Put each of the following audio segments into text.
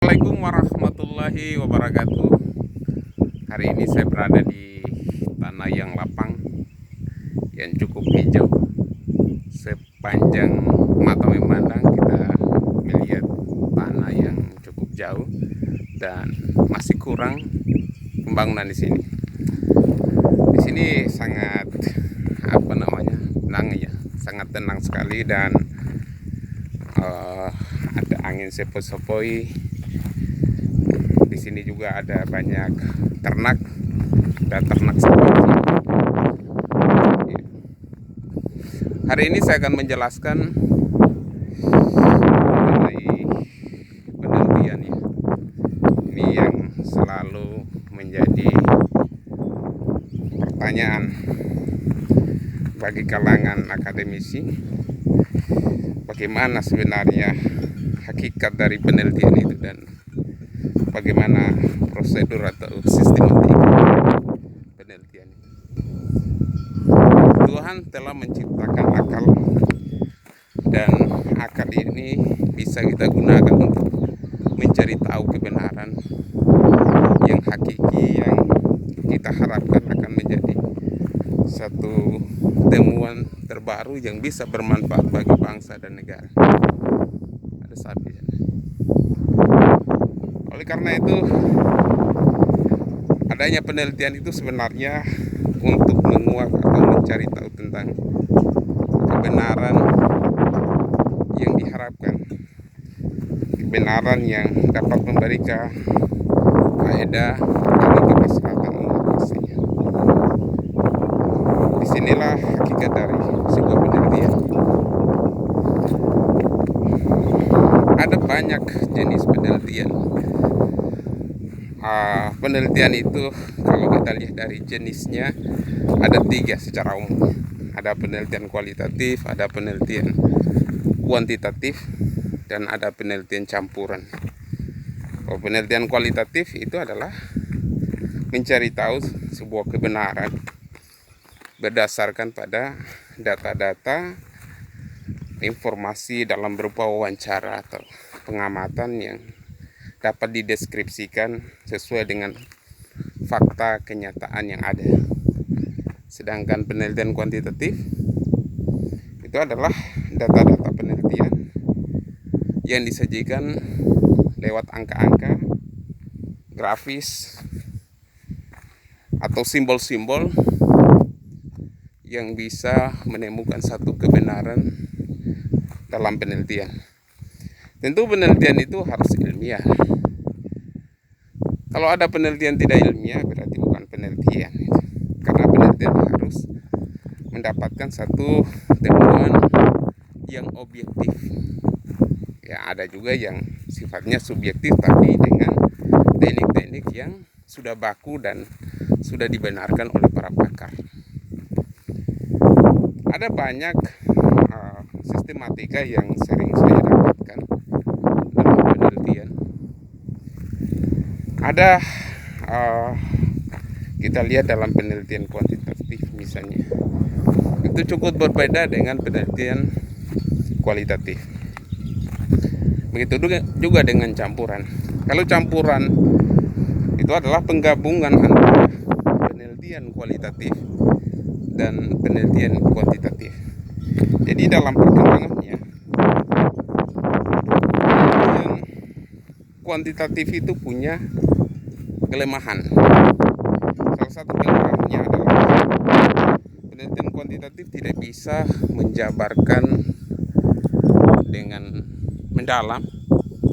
Assalamualaikum warahmatullahi wabarakatuh. Hari ini saya berada di tanah yang lapang, yang cukup hijau. Sepanjang mata memandang kita melihat tanah yang cukup jauh dan masih kurang pembangunan di sini. Di sini sangat tenang ya, sangat tenang sekali dan ada angin sepoi-sepoi. Di sini juga ada banyak ternak, ada ternak sapi. Hari ini saya akan menjelaskan mengenai penelitian ya. Ini yang selalu menjadi pertanyaan bagi kalangan akademisi. Bagaimana sebenarnya hakikat dari penelitian itu dan bagaimana prosedur atau sistematika penelitian itu. Tuhan telah menciptakan akal, dan akal ini bisa kita gunakan untuk mencari tahu kebenaran yang hakiki, yang kita harapkan akan menjadi satu temuan terbaru yang bisa bermanfaat bagi bangsa dan negara. Ada sapi. Oleh karena itu, adanya penelitian itu sebenarnya untuk menguak atau mencari tahu tentang kebenaran yang diharapkan, kebenaran yang dapat memberikan faedah bagi kemaslahatan umat manusia. Disinilah hakikat dari sebuah penelitian. Ada banyak jenis penelitian. Penelitian itu kalau kita lihat dari jenisnya ada 3 secara umum. Ada penelitian kualitatif, ada penelitian kuantitatif, dan ada penelitian campuran. Kalau penelitian kualitatif itu adalah mencari tahu sebuah kebenaran berdasarkan pada data-data, informasi dalam berupa wawancara atau pengamatan yang dapat dideskripsikan sesuai dengan fakta kenyataan yang ada. Sedangkan penelitian kuantitatif itu adalah data-data penelitian yang disajikan lewat angka-angka, grafis, atau simbol-simbol yang bisa menemukan satu kebenaran dalam penelitian. Tentu penelitian itu harus ilmiah. Kalau ada penelitian tidak ilmiah berarti bukan penelitian. Karena penelitian harus mendapatkan satu temuan yang objektif. Ya, ada juga yang sifatnya subjektif tapi dengan teknik-teknik yang sudah baku dan sudah dibenarkan oleh para pakar. Ada banyak sistematika yang sering saya dapatkan dalam penelitian. Ada kita lihat dalam penelitian kuantitatif misalnya, itu cukup berbeda dengan penelitian kualitatif. Begitu juga dengan campuran. Kalau campuran itu adalah penggabungan antara penelitian kualitatif dan penelitian kuantitatif. Jadi dalam perkembangannya, penelitian kuantitatif itu punya kelemahan. Salah satu kelemahannya adalah penelitian kuantitatif tidak bisa menjabarkan dengan mendalam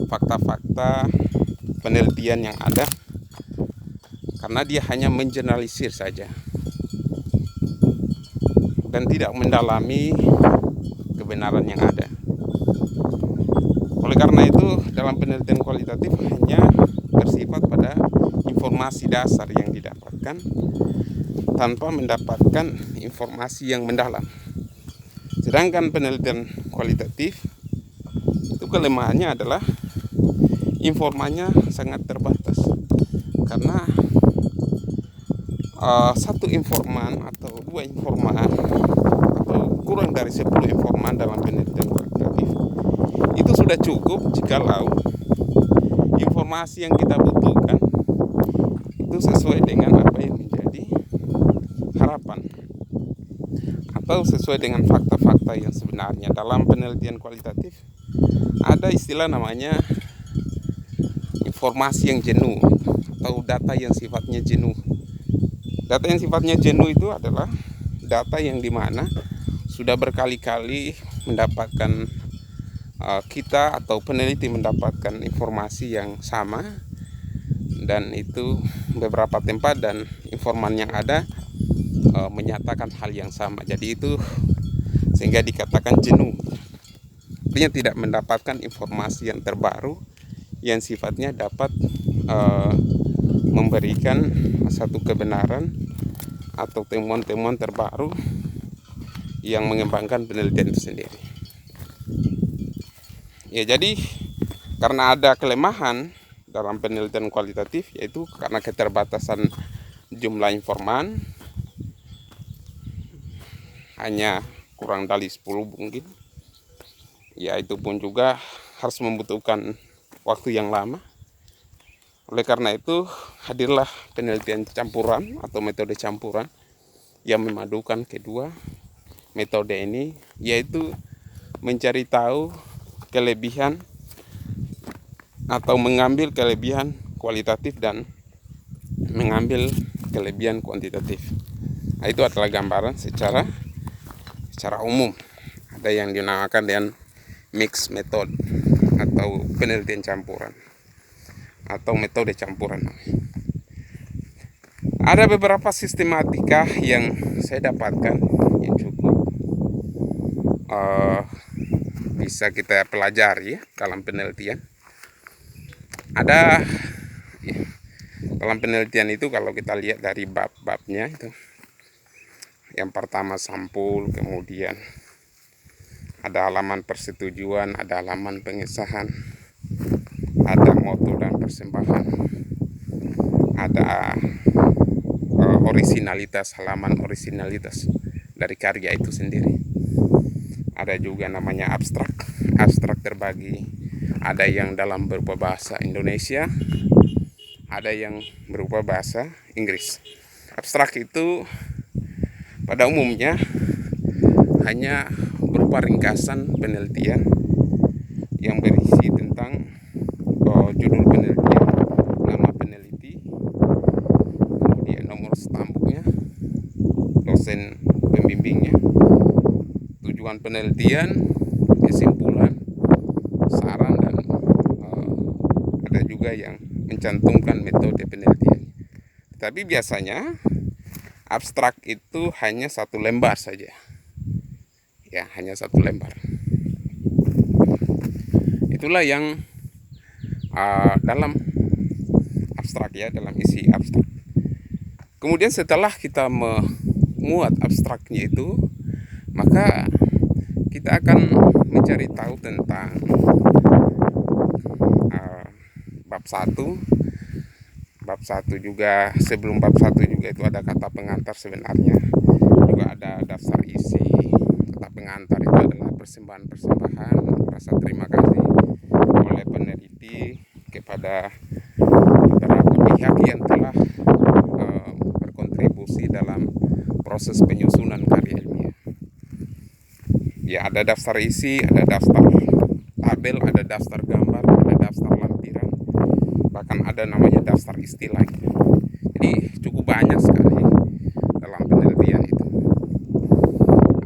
fakta-fakta penelitian yang ada, karena dia hanya mengeneralisir saja dan tidak mendalami kebenaran yang ada. Oleh karena itu, dalam penelitian kualitatif hanya bersifat pada informasi dasar yang didapatkan tanpa mendapatkan informasi yang mendalam. Sedangkan penelitian kualitatif itu kelemahannya adalah informasinya sangat terbatas, karena satu informan atau 2 informan atau kurang dari 10 informan dalam penelitian kualitatif itu sudah cukup jikalau informasi yang kita butuhkan itu sesuai dengan apa yang menjadi harapan atau sesuai dengan fakta-fakta yang sebenarnya. Dalam penelitian kualitatif ada istilah namanya informasi yang jenuh atau data yang sifatnya jenuh. Data yang sifatnya jenuh itu adalah data yang dimana sudah berkali-kali mendapatkan kita atau peneliti mendapatkan informasi yang sama, dan itu beberapa tempat dan informan yang ada menyatakan hal yang sama. Jadi itu sehingga dikatakan jenuh. Artinya tidak mendapatkan informasi yang terbaru yang sifatnya dapat memberikan satu kebenaran atau temuan-temuan terbaru yang mengembangkan penelitian itu sendiri. Ya, jadi karena ada kelemahan dalam penelitian kualitatif, yaitu karena keterbatasan jumlah informan, hanya kurang dari 10 mungkin. Ya, itu pun juga harus membutuhkan waktu yang lama. Oleh karena itu hadirlah penelitian campuran atau metode campuran yang memadukan kedua metode ini, yaitu mencari tahu kelebihan atau mengambil kelebihan kualitatif dan mengambil kelebihan kuantitatif. Nah, itu adalah gambaran secara umum. Ada yang dinamakan dengan mix method atau penelitian campuran atau metode campuran. Ada beberapa sistematika yang saya dapatkan yang cukup bisa kita pelajari ya, dalam penelitian. Ada ya, dalam penelitian itu kalau kita lihat dari bab-babnya itu, yang pertama sampul, kemudian ada halaman persetujuan, ada halaman pengesahan, ada moto dan persembahan, ada orisinalitas, halaman orisinalitas dari karya itu sendiri. Ada juga namanya abstrak terbagi, ada yang dalam berupa bahasa Indonesia, ada yang berupa bahasa Inggris. Abstrak itu pada umumnya hanya berupa ringkasan penelitian yang berisi tentang judul penelitian, nama peneliti, kemudian nomor stambuknya, dosen pembimbingnya, tujuan penelitian, kesimpulan, saran, dan ada juga yang mencantumkan metode penelitian. Tapi biasanya abstrak itu hanya satu lembar saja. Ya, hanya satu lembar. Itulah yang dalam abstrak ya, dalam isi abstrak. Kemudian setelah kita memuat abstraknya itu, maka kita akan mencari tahu tentang bab 1. Bab 1 juga, sebelum bab 1 juga itu ada kata pengantar sebenarnya. Juga ada daftar isi. Kata pengantar itu adalah persembahan rasa terima kasih oleh peneliti kepada beberapa pihak yang telah berkontribusi dalam proses penyusunan karya ilmiah. Ya, ada daftar isi, ada daftar tabel, ada daftar gambar, ada daftar lampiran, bahkan ada namanya daftar istilah. Jadi cukup banyak sekali dalam penelitian itu.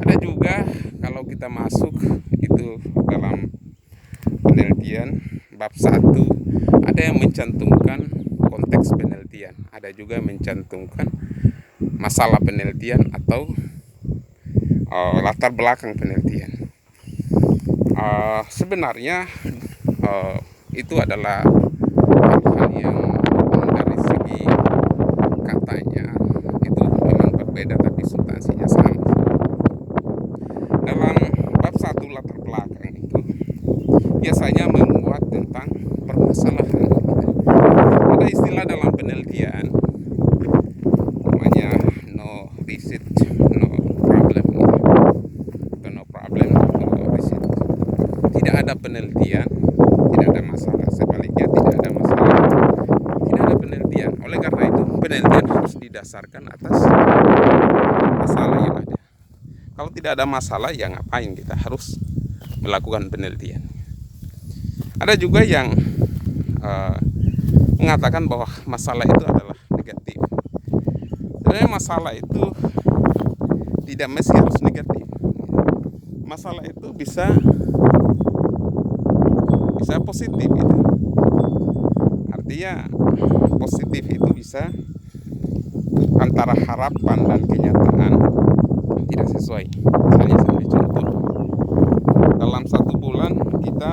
Ada juga kalau kita masuk itu dalam penelitian bab 1, ada yang mencantumkan konteks penelitian, ada juga mencantumkan masalah penelitian atau latar belakang penelitian. Sebenarnya itu adalah hal yang dari segi katanya itu memang berbeda, tapi substansinya sama. Dalam bab 1 latar belakang itu biasanya memuat tentang permasalahan. Ada istilah dalam penelitian namanya no research no problem gitu. Atau no problem no research. Tidak ada penelitian, tidak ada masalah. Sebaliknya tidak ada masalah, didasarkan atas masalah yang ada. Kalau tidak ada masalah, ya ngapain kita harus melakukan penelitian. Ada juga yang mengatakan bahwa masalah itu adalah negatif. Sebenarnya masalah itu tidak mesti harus negatif. Masalah itu bisa positif gitu. Artinya positif itu bisa antara harapan dan kenyataan tidak sesuai. Misalnya sebagai contoh, dalam 1 bulan kita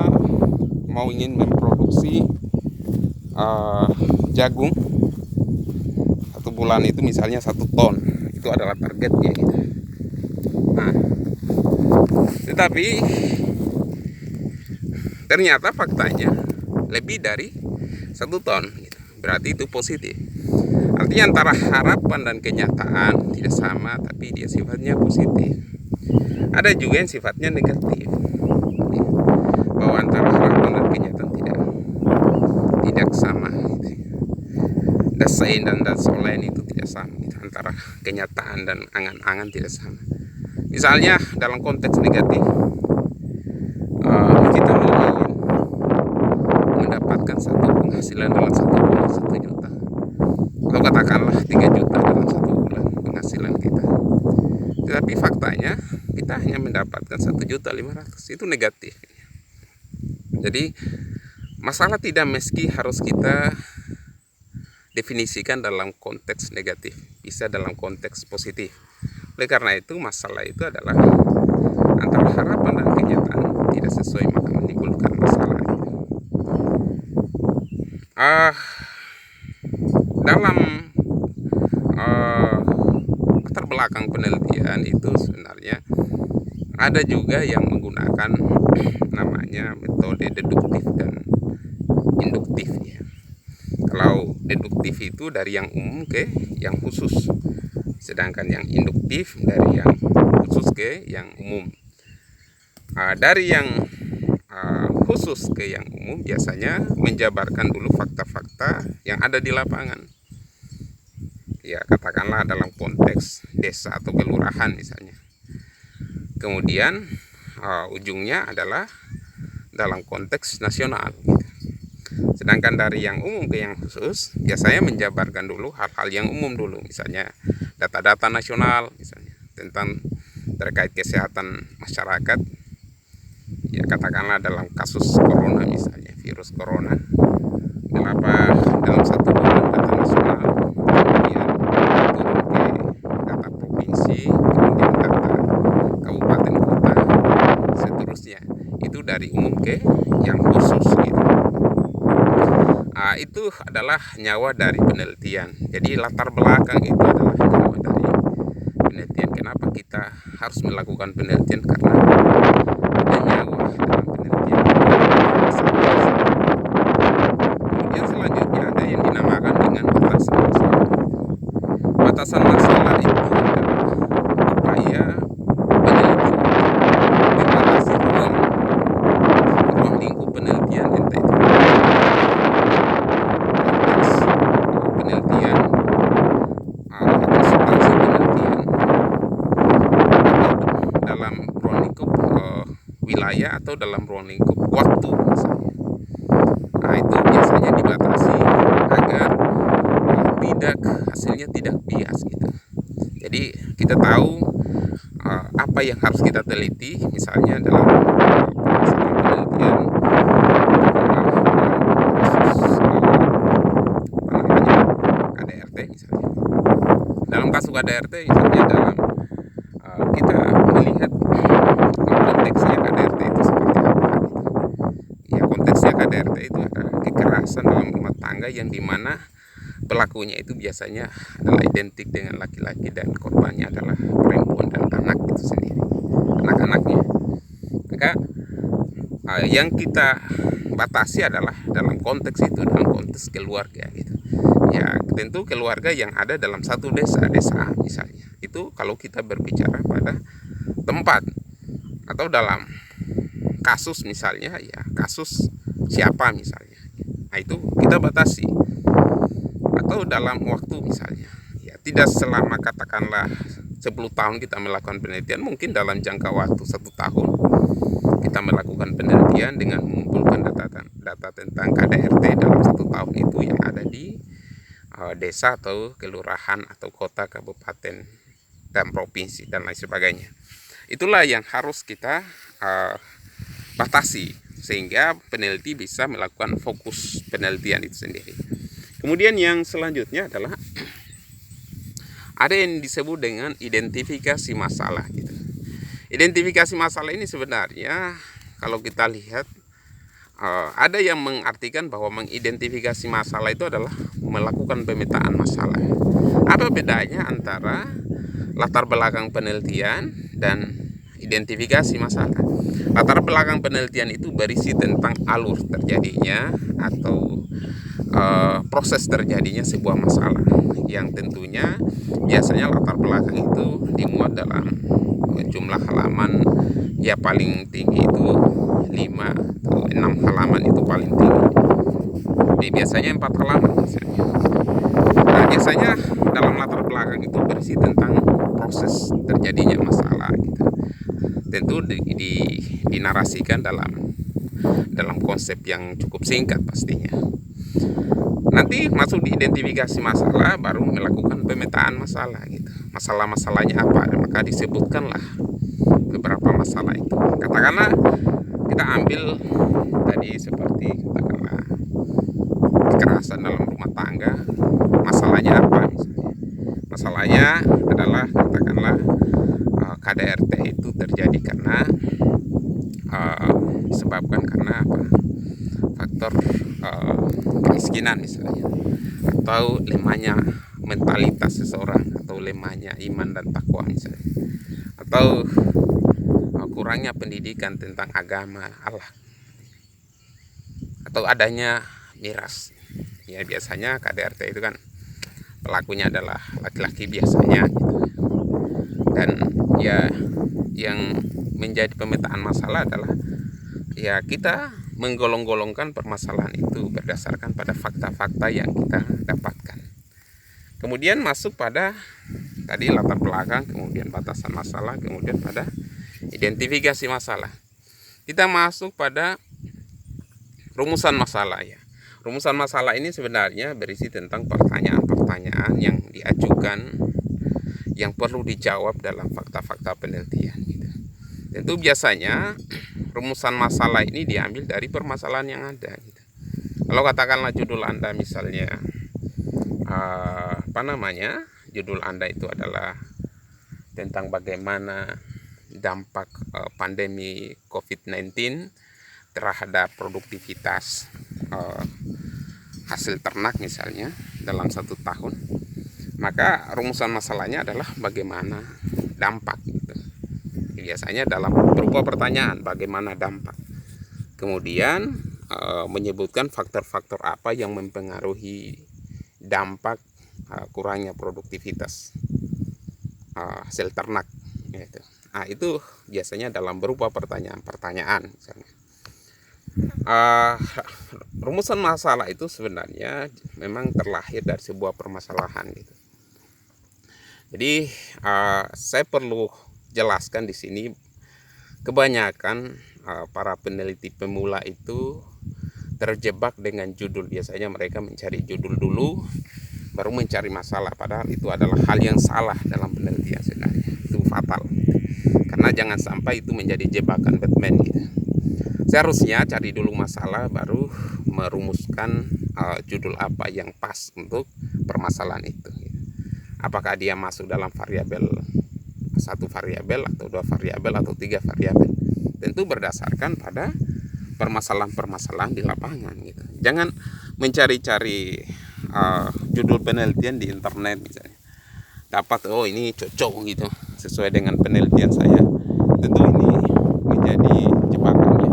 ingin memproduksi jagung 1 bulan itu misalnya 1 ton, itu adalah targetnya gitu. Nah, tetapi ternyata faktanya lebih dari 1 ton gitu. Berarti itu positif. Artinya antara harapan dan kenyataan tidak sama, tapi dia sifatnya positif. Ada juga yang sifatnya negatif, bahwa antara harapan dan kenyataan tidak sama gitu. Dasain dan dasolen itu tidak sama gitu. Antara kenyataan dan angan-angan tidak sama. Misalnya dalam konteks negatif, kita ingin mendapatkan satu penghasilan dalam 1 bulan 1 juta, atau katakanlah 3 juta dalam 1 bulan penghasilan kita. Tetapi faktanya kita hanya mendapatkan 1.500.000, itu negatif. Jadi masalah tidak meski harus kita definisikan dalam konteks negatif, bisa dalam konteks positif. Oleh karena itu masalah itu adalah antara harapan dan kenyataan tidak sesuai, maka menimbulkan masalah. Dalam latar belakang penelitian itu sebenarnya ada juga yang menggunakan namanya metode deduktif dan induktif ya. Kalau deduktif itu dari yang umum ke yang khusus, sedangkan yang induktif dari yang khusus ke yang umum. Dari yang khusus ke yang umum biasanya menjabarkan dulu fakta-fakta yang ada di lapangan. Ya, katakanlah dalam konteks desa atau kelurahan misalnya. Kemudian ujungnya adalah dalam konteks nasional gitu. Sedangkan dari yang umum ke yang khusus biasanya menjabarkan dulu hal-hal yang umum dulu, misalnya data-data nasional misalnya tentang terkait kesehatan masyarakat. Ya, katakanlah dalam kasus corona misalnya, virus corona, kenapa dalam 1 bulan data nasional, kemudian turun ke data provinsi, kemudian data kabupaten kota, seterusnya. Itu dari umum ke yang khusus gitu. Itu adalah nyawa dari penelitian. Jadi latar belakang itu adalah nyawa dari penelitian. Kenapa kita harus melakukan penelitian? Karena ada nyawa dalam penelitian. Kemudian selanjutnya ada yang dinamakan dengan batasan masalah. Batasan masalah itu adalah upaya peneliti membatasi ruang lingkup penelitian, entah itu penelitian atau substansi penelitian, atau dalam ruang lingkup wilayah atau dalam ruang lingkup waktu misalnya. Itu biasanya dibatasi agar hasilnya tidak bias gitu. Jadi kita tahu apa yang harus kita teliti, misalnya dalam penelitian KDRT misalnya. Dalam kasus KDRT misalnya, dalam kita melihat konteksnya KDRT itu seperti apa gitu. Ya, konteksnya KDRT itu adalah kekerasan dalam rumah tangga yang dimana pelakunya itu biasanya adalah identik dengan laki-laki dan korbannya adalah perempuan dan anak itu sendiri, anak-anaknya. Maka yang kita batasi adalah dalam konteks itu, dalam konteks keluarga gitu. Ya, tentu keluarga yang ada dalam satu desa A misalnya. Itu kalau kita berbicara pada tempat, atau dalam kasus misalnya, ya kasus siapa misalnya. Nah, itu kita batasi. Atau dalam waktu misalnya. Ya, tidak selama katakanlah 10 tahun kita melakukan penelitian, mungkin dalam jangka waktu 1 tahun kita melakukan penelitian dengan mengumpulkan data tentang KDRT dalam 1 tahun itu yang ada di desa atau kelurahan atau kota, kabupaten, dan provinsi dan lain sebagainya. Itulah yang harus kita batasi sehingga peneliti bisa melakukan fokus penelitian itu sendiri. Kemudian yang selanjutnya adalah ada yang disebut dengan identifikasi masalah gitu. Identifikasi masalah ini sebenarnya kalau kita lihat ada yang mengartikan bahwa mengidentifikasi masalah itu adalah melakukan pemetaan masalah. Apa bedanya antara latar belakang penelitian dan identifikasi masalah? Latar belakang penelitian itu berisi tentang alur terjadinya atau proses terjadinya sebuah masalah yang tentunya biasanya latar belakang itu dimuat dalam jumlah halaman ya paling tinggi itu 5 atau 6 halaman itu paling tinggi. Jadi biasanya 4 halaman misalnya. Nah, biasanya dalam latar belakang itu berisi tentang proses terjadinya masalah gitu. Tentu dinarasikan dalam konsep yang cukup singkat pastinya. Nanti masuk di identifikasi masalah, baru melakukan pemetaan masalah gitu. Masalah-masalahnya apa? Maka disebutkanlah beberapa masalah itu. Katakanlah kita ambil tadi seperti katakanlah kekerasan dalam rumah tangga, masalahnya apa misalnya? Masalahnya adalah katakanlah KDRT itu terjadi karena disebabkan karena apa? Faktor kemiskinan misalnya, atau lemahnya mentalitas seseorang, atau lemahnya iman dan takwa misalnya, atau kurangnya pendidikan tentang agama Allah, atau adanya miras. Ya biasanya KDRT itu kan pelakunya adalah laki-laki biasanya gitu. Dan ya yang menjadi pemetaan masalah adalah ya kita menggolong-golongkan permasalahan itu berdasarkan pada fakta-fakta yang kita dapatkan. Kemudian masuk pada tadi latar belakang, kemudian batasan masalah, kemudian pada identifikasi masalah. Kita masuk pada rumusan masalah ya. Rumusan masalah ini sebenarnya berisi tentang pertanyaan-pertanyaan yang diajukan yang perlu dijawab dalam fakta-fakta penelitian gitu. Tentu biasanya rumusan masalah ini diambil dari permasalahan yang ada gitu. Kalau katakanlah judul Anda misalnya judul Anda itu adalah tentang bagaimana dampak pandemi COVID-19 terhadap produktivitas hasil ternak misalnya dalam 1 tahun, maka rumusan masalahnya adalah bagaimana dampak gitu. Biasanya dalam berupa pertanyaan bagaimana dampak, kemudian menyebutkan faktor-faktor apa yang mempengaruhi dampak kurangnya produktivitas hasil ternak gitu. Nah, itu biasanya dalam berupa pertanyaan-pertanyaan misalnya. Rumusan masalah itu sebenarnya memang terlahir dari sebuah permasalahan gitu. Jadi saya perlu jelaskan di sini, kebanyakan para peneliti pemula itu terjebak dengan judul. Biasanya mereka mencari judul dulu baru mencari masalah, padahal itu adalah hal yang salah dalam penelitian sebenarnya. Itu fatal. Karena jangan sampai itu menjadi jebakan Batman gitu. Seharusnya cari dulu masalah baru merumuskan judul apa yang pas untuk permasalahan itu gitu. Apakah dia masuk dalam variabel 1 variabel atau 2 variabel atau 3 variabel, tentu berdasarkan pada permasalahan-permasalahan di lapangan gitu. Jangan mencari-cari judul penelitian di internet misalnya, dapat oh ini cocok gitu sesuai dengan penelitian saya, tentu ini menjadi jebakan ya.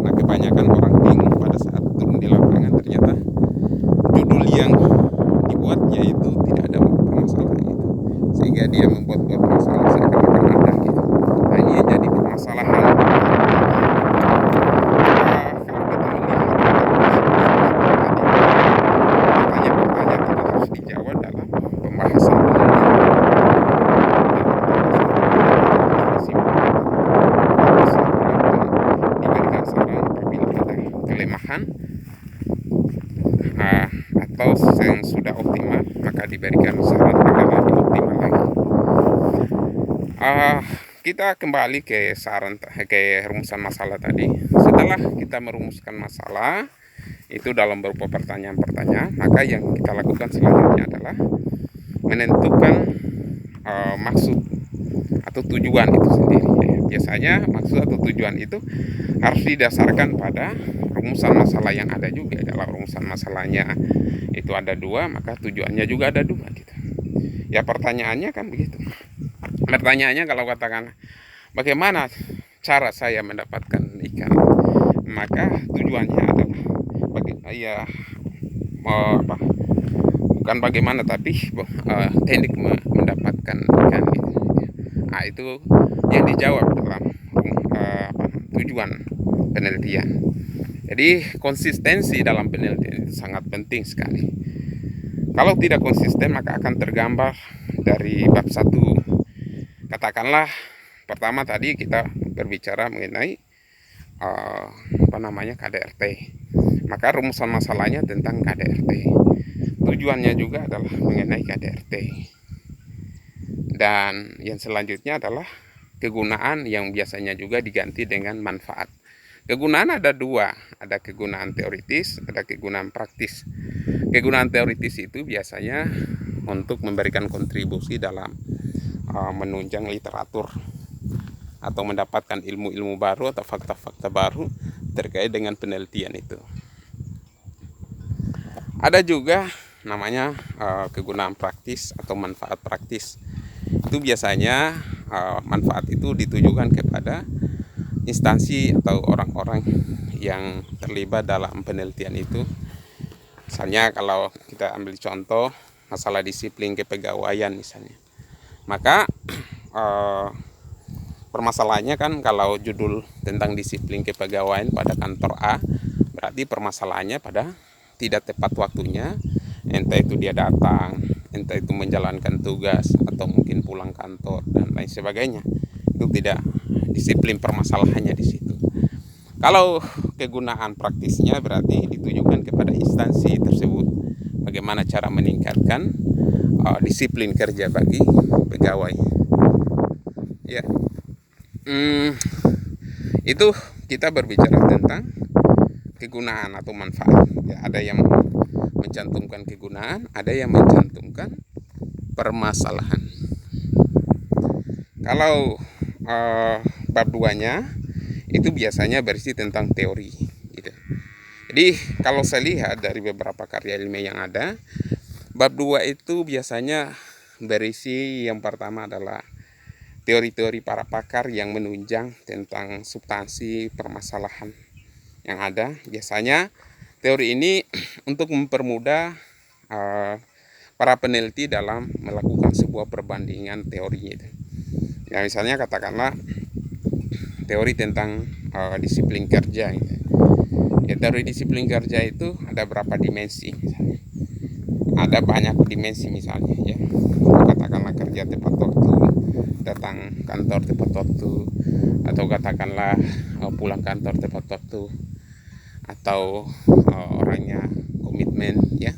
Nah, kebanyakan orang bingung pada saat turun di lapangan, ternyata judul yang dibuatnya itu tidak ada permasalahan gitu, sehingga dia membuat masalah seakan-akan ada gitu. Nah, ini yang jadi permasalahan. Kalau kita melihat pertanyaan-pertanyaan itu harus dijawab dalam pembahasan atau yang sudah optimal, maka diberikan saran agar lebih optimal lagi. Kita kembali ke rumusan masalah tadi. Setelah kita merumuskan masalah itu dalam berupa pertanyaan-pertanyaan, maka yang kita lakukan selanjutnya adalah menentukan maksud atau tujuan itu sendiri. Biasanya maksud atau tujuan itu harus didasarkan pada rumusan masalah yang ada juga. Kalau rumusan masalahnya itu ada dua, maka tujuannya juga ada dua gitu. Ya, pertanyaannya kan begitu. Pertanyaannya kalau katakan bagaimana cara saya mendapatkan ikan, maka tujuannya adalah bukan bagaimana, tapi teknik mendapatkan ikan gitu. Nah, itu yang dijawab dalam tujuan penelitian. Jadi konsistensi dalam penelitian itu sangat penting sekali. Kalau tidak konsisten, maka akan tergambar dari bab 1. Katakanlah pertama tadi kita berbicara mengenai KDRT. Maka rumusan masalahnya tentang KDRT. Tujuannya juga adalah mengenai KDRT. Dan yang selanjutnya adalah kegunaan yang biasanya juga diganti dengan manfaat. Kegunaan ada dua, ada kegunaan teoritis, ada kegunaan praktis. Kegunaan teoritis itu biasanya untuk memberikan kontribusi dalam menunjang literatur atau mendapatkan ilmu-ilmu baru atau fakta-fakta baru terkait dengan penelitian itu. Ada juga namanya kegunaan praktis atau manfaat praktis. Itu biasanya manfaat itu ditujukan kepada instansi atau orang-orang yang terlibat dalam penelitian itu. Misalnya kalau kita ambil contoh masalah disiplin kepegawaian misalnya, maka permasalahannya kan kalau judul tentang disiplin kepegawaian pada kantor A, berarti permasalahannya pada tidak tepat waktunya, entah itu dia datang, entah itu menjalankan tugas atau mungkin pulang kantor dan lain sebagainya. Itu tidak disiplin permasalahannya di situ. Kalau kegunaan praktisnya berarti ditujukan kepada instansi tersebut, bagaimana cara meningkatkan disiplin kerja bagi pegawai. Ya, itu kita berbicara tentang kegunaan atau manfaat. Ya, ada yang mencantumkan kegunaan, ada yang mencantumkan permasalahan. Kalau bab 2-nya itu biasanya berisi tentang teori gitu. Jadi kalau saya lihat dari beberapa karya ilmiah yang ada, bab 2 itu biasanya berisi yang pertama adalah teori-teori para pakar yang menunjang tentang substansi permasalahan yang ada. Biasanya teori ini untuk mempermudah para peneliti dalam melakukan sebuah perbandingan teorinya itu. Ya, misalnya katakanlah teori tentang disiplin kerja. Ya, teori disiplin kerja itu ada berapa dimensi misalnya. Ada banyak dimensi misalnya ya. Katakanlah kerja tepat waktu, datang kantor tepat waktu, atau katakanlah pulang kantor tepat waktu, atau orangnya komitmen ya,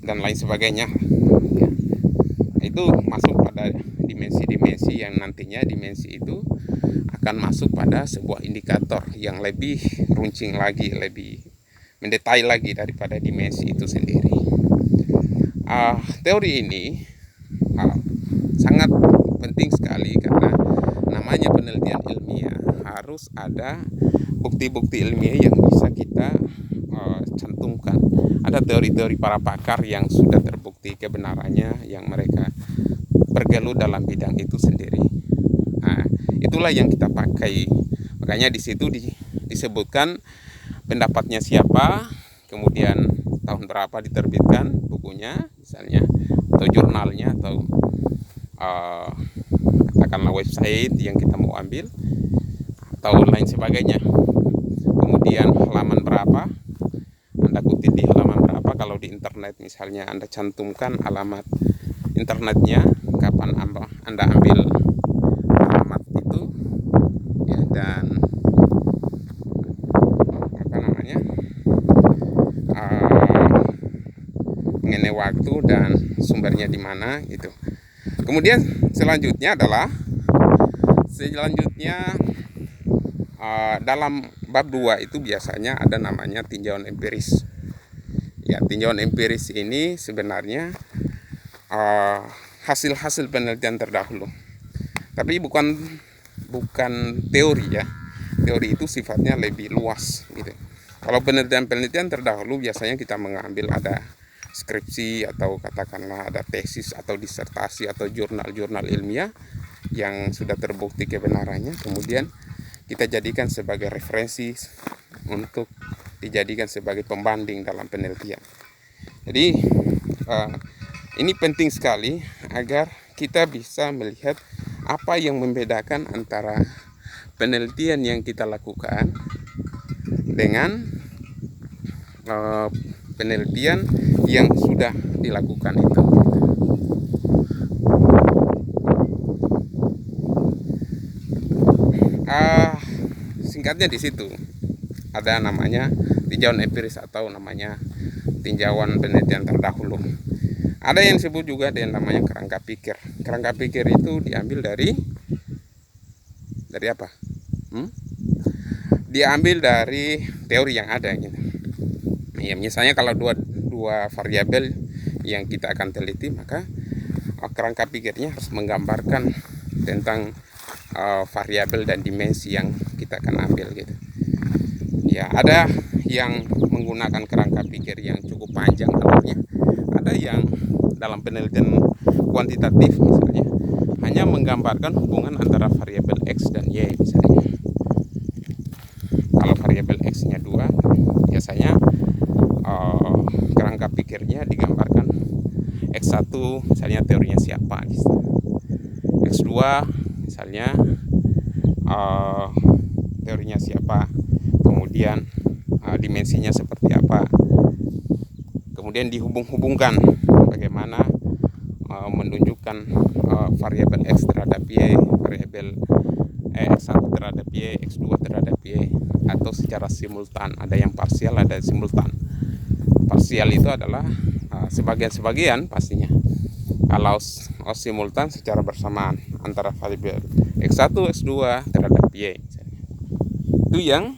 dan lain sebagainya ya. Itu masuk pada dimensi-dimensi yang nantinya dimensi itu akan masuk pada sebuah indikator yang lebih runcing lagi, lebih mendetail lagi daripada dimensi itu sendiri. Teori ini sangat penting sekali karena namanya penelitian ilmiah harus ada bukti-bukti ilmiah yang bisa kita cantumkan. Ada teori-teori para pakar yang sudah terbukti kebenarannya, yang mereka bergelut dalam bidang itu sendiri. Nah, itulah yang kita pakai. Makanya di situ disebutkan pendapatnya siapa, kemudian tahun berapa diterbitkan bukunya misalnya, atau jurnalnya, atau katakanlah website yang kita mau ambil, atau lain sebagainya. Kemudian halaman berapa, Anda kutip di halaman berapa. Kalau di internet misalnya Anda cantumkan alamat internetnya, kapan Anda ambil alamat itu ya, dan mengenai waktu dan sumbernya di mana gitu. Kemudian selanjutnya dalam bab 2 itu biasanya ada namanya tinjauan empiris. Ya, tinjauan empiris ini sebenarnya hasil-hasil penelitian terdahulu. Tapi bukan teori ya. Teori itu sifatnya lebih luas gitu. Kalau penelitian terdahulu biasanya kita mengambil ada skripsi atau katakanlah ada tesis atau disertasi atau jurnal-jurnal ilmiah yang sudah terbukti kebenarannya, kemudian kita jadikan sebagai referensi untuk dijadikan sebagai pembanding dalam penelitian. Jadi ini penting sekali agar kita bisa melihat apa yang membedakan antara penelitian yang kita lakukan dengan penelitian yang sudah dilakukan itu. Singkatnya di situ ada namanya tinjauan empiris atau namanya tinjauan penelitian terdahulu. Ada yang disebut juga dengan namanya kerangka pikir. Kerangka pikir itu diambil dari apa? Diambil dari teori yang ada gitu. Ya, misalnya kalau dua variabel yang kita akan teliti, maka kerangka pikirnya harus menggambarkan tentang variabel dan dimensi yang kita akan ambil gitu. Ya, ada yang menggunakan kerangka pikir yang cukup panjang alurnya. Ada yang dalam penelitian kuantitatif misalnya hanya menggambarkan hubungan antara variabel X dan Y misalnya. Kalau variabel X-nya 2, biasanya kerangka pikirnya digambarkan X1 misalnya teorinya siapa gitu. X2 misalnya teorinya siapa, kemudian dimensinya seperti apa, kemudian dihubung-hubungkan bagaimana menunjukkan variabel X terhadap Y, variabel X1 terhadap Y, X2 terhadap Y, atau secara simultan. Ada yang parsial, ada yang simultan. Parsial itu adalah sebagian-sebagian pastinya. Kalau simultan secara bersamaan antara variabel X1, X2 terhadap Y. Itu yang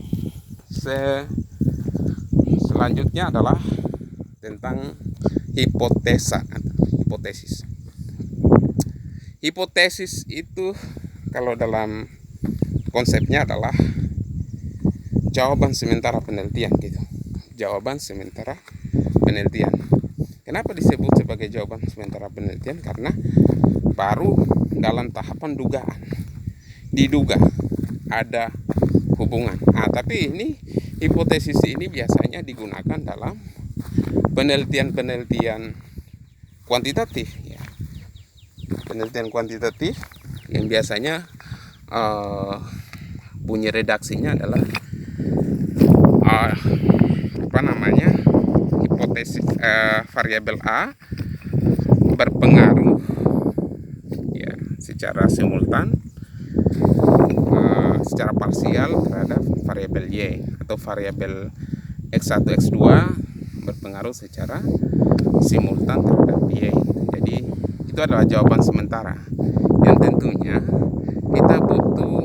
selanjutnya adalah tentang hipotesis. Hipotesis itu kalau dalam konsepnya adalah jawaban sementara penelitian gitu. Jawaban sementara penelitian. Kenapa disebut sebagai jawaban sementara penelitian? Karena baru dalam tahapan dugaan. Diduga ada hubungan. Tapi ini hipotesis ini biasanya digunakan dalam penelitian kuantitatif ya. Penelitian kuantitatif yang biasanya bunyi redaksinya adalah hipotesis variabel A berpengaruh ya secara simultan secara parsial terhadap variabel Y, atau variabel X1 X2 berpengaruh secara simultan terhadap Y. Jadi itu adalah jawaban sementara yang tentunya kita butuh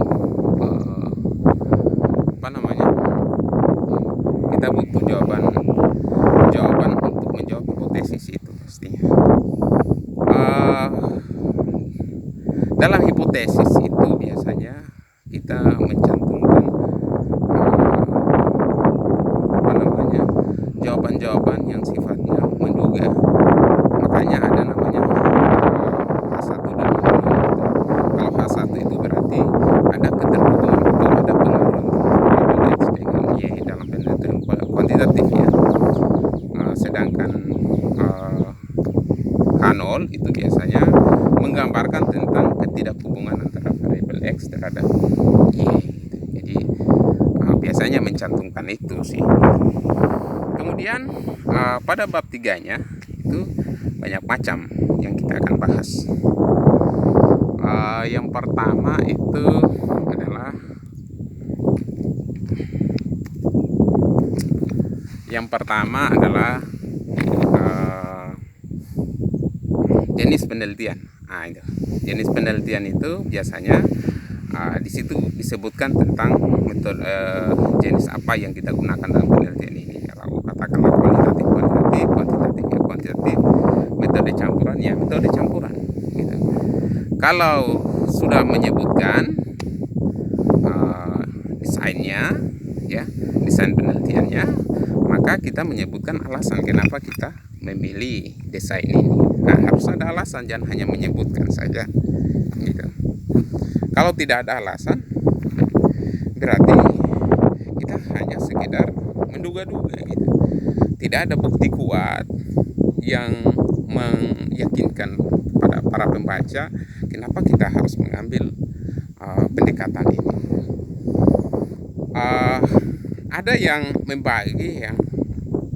kita butuh jawaban untuk menjawab hipotesis itu pastinya. Dalam hipotesis itu biasanya kita mencantumkan jawaban-jawaban yang sifatnya menduga. Makanya ada namanya H1 dan H2. Kalau H1 itu berarti ada keterhubungan atau ada pengaruh antara X dengan Y dalam penelitian kuantitatif ya. Sedangkan H0 itu biasanya menggambarkan tentang ketidakhubungan antara variabel X terhadap Y. Jadi biasanya mencantumkan itu sih. Kemudian pada bab 3-nya itu banyak macam yang kita akan bahas. Yang pertama itu adalah jenis penelitian. Nah, itu. Jenis penelitian itu biasanya di situ disebutkan tentang metode jenis apa yang kita gunakan dalam penelitian ini. Kalau katakanlah kualitatif, kuantitatif, metode campuran, ya metode campuran. Gitu. Kalau sudah menyebutkan desainnya, ya desain penelitiannya, maka kita menyebutkan alasan kenapa kita memilih desain ini. Nah, harus ada alasan, jangan hanya menyebutkan saja. Gitu. Kalau tidak ada alasan, berarti kita hanya sekedar menduga-duga gitu. Tidak ada bukti kuat yang meyakinkan pada para pembaca kenapa kita harus mengambil pendekatan ini. Ada yang membagi,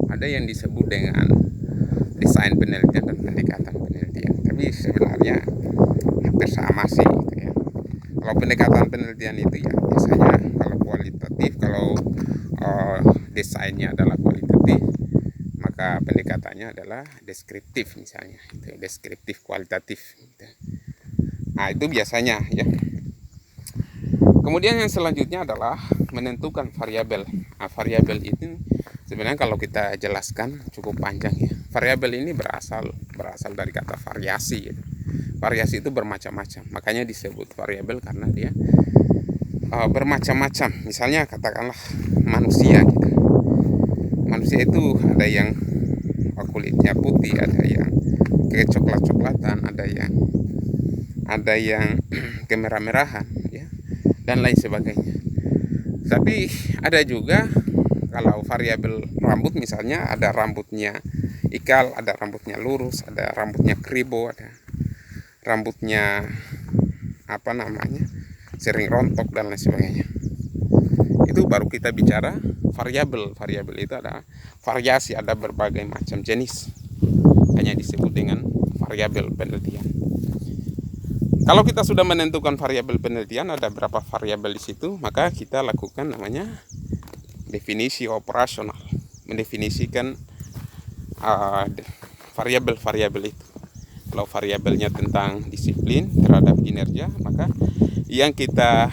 ada yang disebut dengan desain penelitian dan pendekatan penelitian, tapi sebenarnya hampir sama sih gitu ya. Kalau pendekatan penelitian itu ya biasanya kalau kualitatif, kalau desainnya adalah kualitatif, maka pendekatannya adalah deskriptif misalnya, itu deskriptif kualitatif gitu. Nah, itu biasanya ya. Kemudian yang selanjutnya adalah menentukan variabel. Nah, variabel ini sebenarnya kalau kita jelaskan cukup panjang ya. Variabel ini berasal dari kata variasi gitu. Variasi itu bermacam-macam, makanya disebut variabel karena dia bermacam-macam. Misalnya katakanlah manusia gitu. Manusia itu ada yang kulitnya putih, ada yang kecoklat-coklatan, ada yang kemerah-merahan ya, dan lain sebagainya. Tapi ada juga kalau variabel rambut, misalnya ada rambutnya ikal, ada rambutnya lurus, ada rambutnya kribo, ada rambutnya sering rontok dan lain sebagainya. Itu baru kita bicara variabel. Variabel itu ada variasi, ada berbagai macam jenis, hanya disebut dengan variabel penelitian. Kalau kita sudah menentukan variabel penelitian, ada berapa variabel di situ, maka kita lakukan namanya definisi operasional, mendefinisikan variabel-variabel itu. Kalau variabelnya tentang disiplin terhadap kinerja, maka yang kita